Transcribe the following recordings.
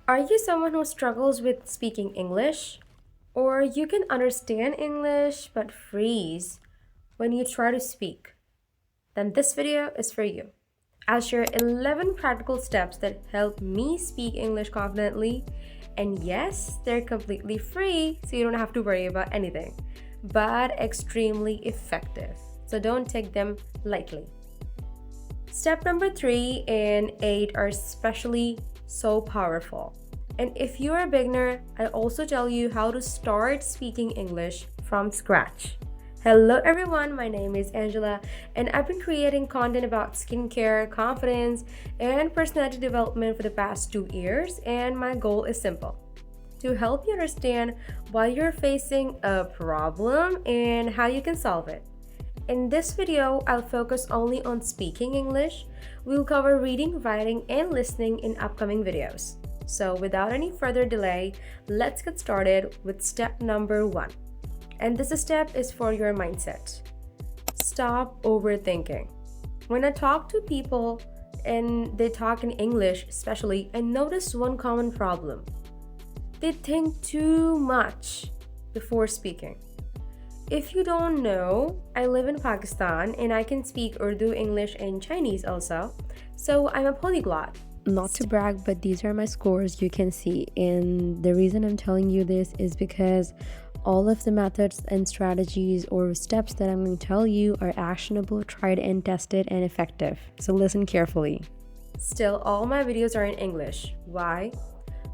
Are you someone who struggles with speaking English? Or you can understand English but freeze when you try to speak? Then this video is for you. I'll share 11 practical steps that help me speak English confidently. And yes, they're completely free, so you don't have to worry about anything, but extremely effective. So don't take them lightly. Step number 3 and 8 are especially so powerful. And if you're a beginner, I'll also tell you how to start speaking English from scratch. Hello everyone, my name is Angela, and I've been creating content about skincare, confidence, and personality development for the past 2 years, and my goal is simple: to help you understand why you're facing a problem and how you can solve it. In this video, I'll focus only on speaking English. We'll cover reading, writing, and listening in upcoming videos. So without any further delay, let's get started with step number 1. And this step is for your mindset. Stop overthinking. When I talk to people and they talk in English especially, I notice one common problem. They think too much before speaking. If you don't know, I live in Pakistan and I can speak Urdu, English, and Chinese also. So I'm a polyglot. Not to brag, but these are my scores you can see. And the reason I'm telling you this is because all of the methods and strategies or steps that I'm going to tell you are actionable, tried and tested, and effective. So listen carefully. Still, all my videos are in English. Why?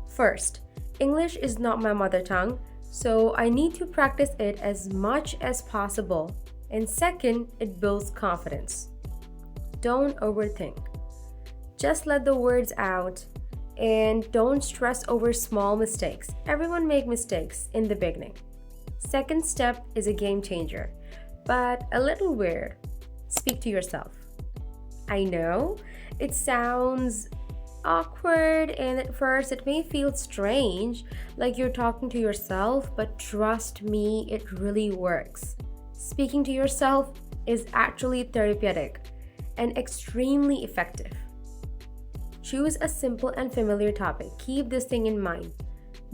First, English is not my mother tongue, so I need to practice it as much as possible. And second, it builds confidence. Don't overthink. Just let the words out and don't stress over small mistakes. Everyone makes mistakes in the beginning. Second step is a game changer, but a little weird. Speak to yourself. I know it sounds awkward and at first it may feel strange, like you're talking to yourself, but trust me, it really works. Speaking to yourself is actually therapeutic and extremely effective. Choose a simple and familiar topic. Keep this thing in mind.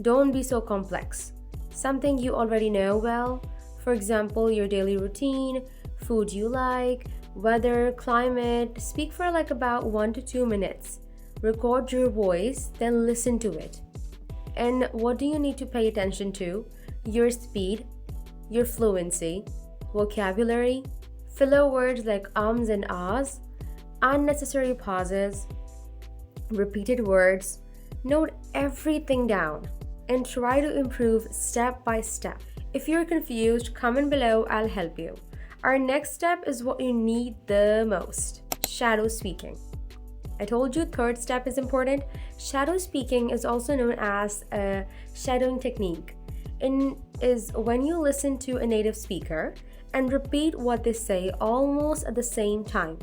Don't be so complex. Something you already know well, for example, your daily routine, food you like, weather, climate. Speak for like about 1 to 2 minutes. Record your voice, then listen to it. And what do you need to pay attention to? Your speed, your fluency, vocabulary, filler words like ums and ahs, unnecessary pauses, repeated words. Note everything down and try to improve step by step. If you're confused, comment below, I'll help you. Our next step is what you need the most: shadow speaking. I told you third step is important. Shadow speaking is also known as a shadowing technique. It is when you listen to a native speaker and repeat what they say almost at the same time.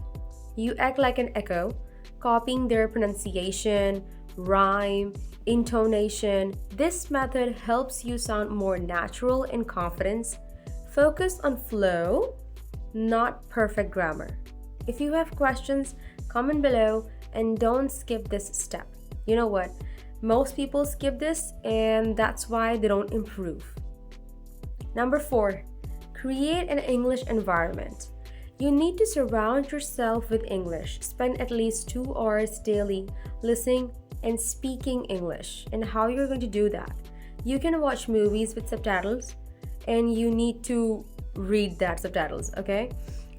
You act like an echo, copying their pronunciation, rhyme, intonation. This method helps you sound more natural and confident. Focus on flow, not perfect grammar. If you have questions, comment below and don't skip this step. You know what? Most people skip this and that's why they don't improve. Number 4, create an English environment. You need to surround yourself with English. Spend at least 2 hours daily listening and speaking English. And how you're going to do that? You can watch movies with subtitles and you need to read that subtitles, okay?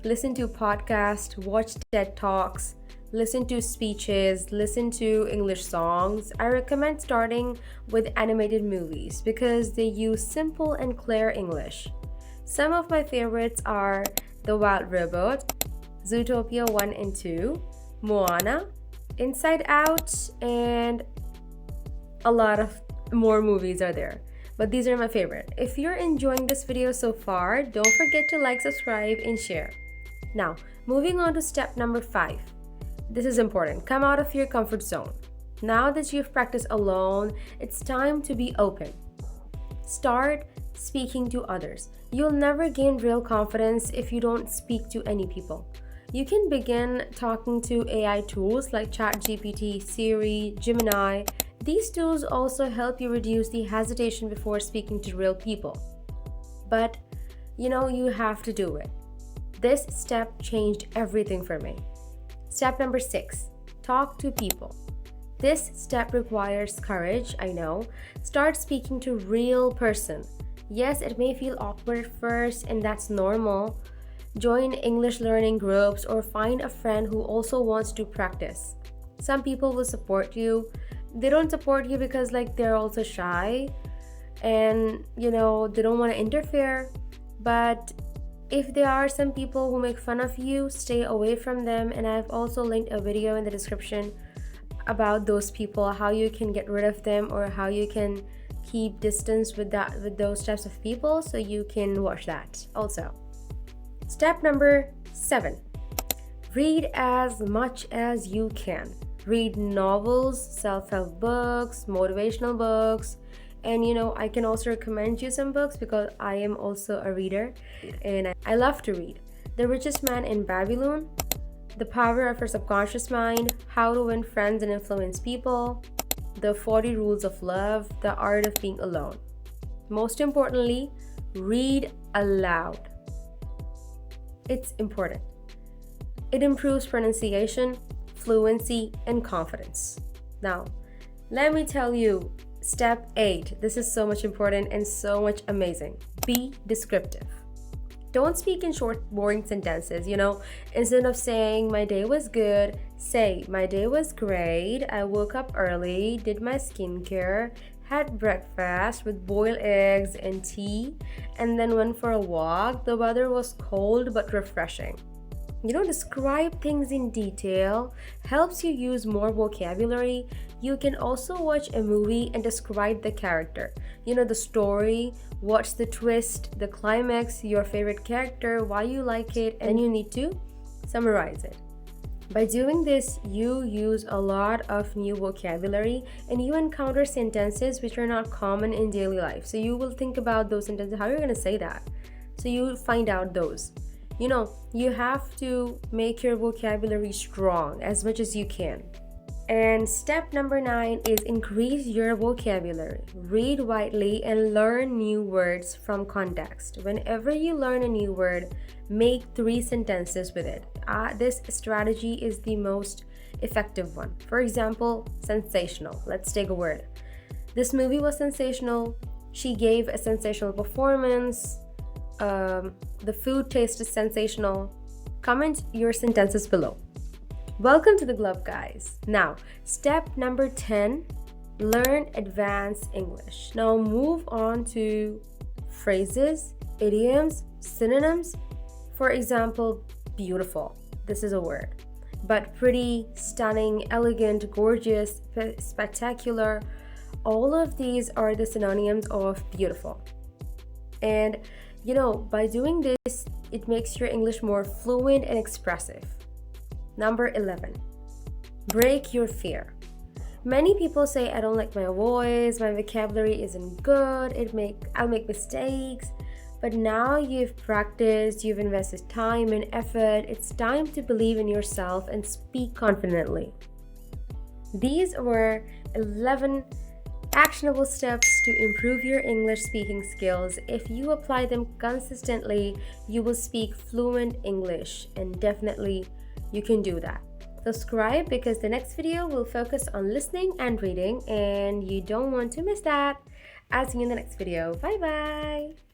Listen to podcasts, watch TED Talks, listen to speeches, listen to English songs. I recommend starting with animated movies because they use simple and clear English. Some of my favorites are The Wild Robot, Zootopia 1 and 2, Moana, Inside Out, and a lot of more movies are there. But these are my favorite. If you're enjoying this video so far, don't forget to like, subscribe, and share. Now, moving on to step number 5. This is important. Come out of your comfort zone. Now that you've practiced alone, it's time to be open. Start speaking to others. You'll never gain real confidence if you don't speak to any people. You can begin talking to AI tools like ChatGPT, Siri, Gemini, These tools also help you reduce the hesitation before speaking to real people. But you have to do it. This step changed everything for me. Step number 6, talk to people. This step requires courage, I know. Start speaking to real person. Yes, it may feel awkward at first, and that's normal. Join English learning groups or find a friend who also wants to practice. Some people will support you. They don't support you because they're also shy and they don't want to interfere. But if there are some people who make fun of you, stay away from them. And I've also linked a video in the description about those people, how you can get rid of them or how you can keep distance with those types of people, so you can watch that also. Step number 7, read as much as you can. Read novels, self-help books, motivational books, and I can also recommend you some books because I am also a reader and I love to read. The Richest Man in Babylon, The Power of Your Subconscious Mind, How to Win Friends and Influence People, The 40 Rules of Love, The Art of Being Alone. Most importantly, read aloud. It's important. It improves pronunciation, fluency, and confidence. Now, let me tell you, step 8. This is so much important and so much amazing. Be descriptive. Don't speak in short, boring sentences. Instead of saying, my day was good, say, my day was great. I woke up early, did my skincare, had breakfast with boiled eggs and tea, and then went for a walk. The weather was cold but refreshing. Describe things in detail, helps you use more vocabulary. You can also watch a movie and describe the character. The story, what's the twist, the climax, your favorite character, why you like it, and you need to summarize it. By doing this, you use a lot of new vocabulary and you encounter sentences which are not common in daily life. So you will think about those sentences, how you're going to say that. So you find out those. You have to make your vocabulary strong as much as you can. And step number 9 is increase your vocabulary. Read widely and learn new words from context. Whenever you learn a new word, make 3 sentences with it. This strategy is the most effective one. For example, sensational. Let's take a word. This movie was sensational. She gave a sensational performance. The food tasted sensational. Comment your sentences below. Welcome to the club, guys. Now, step number 10, learn advanced English. Now move on to phrases, idioms, synonyms. For example, beautiful. This is a word. But pretty, stunning, elegant, gorgeous, spectacular. All of these are the synonyms of beautiful. And by doing this, it makes your English more fluent and expressive. Number 11, break your fear. Many people say, I don't like my voice, my vocabulary isn't good, I'll make mistakes. But now you've practiced, you've invested time and effort, it's time to believe in yourself and speak confidently. These were 11 actionable steps to improve your English speaking skills. If you apply them consistently, you will speak fluent English, and definitely you can do that. Subscribe because the next video will focus on listening and reading, and you don't want to miss that. I'll see you in the next video. Bye bye.